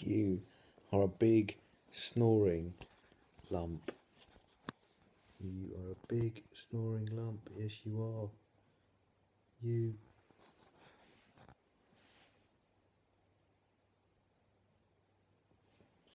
You are a big snoring lump. You are a big snoring lump. Yes, you are. You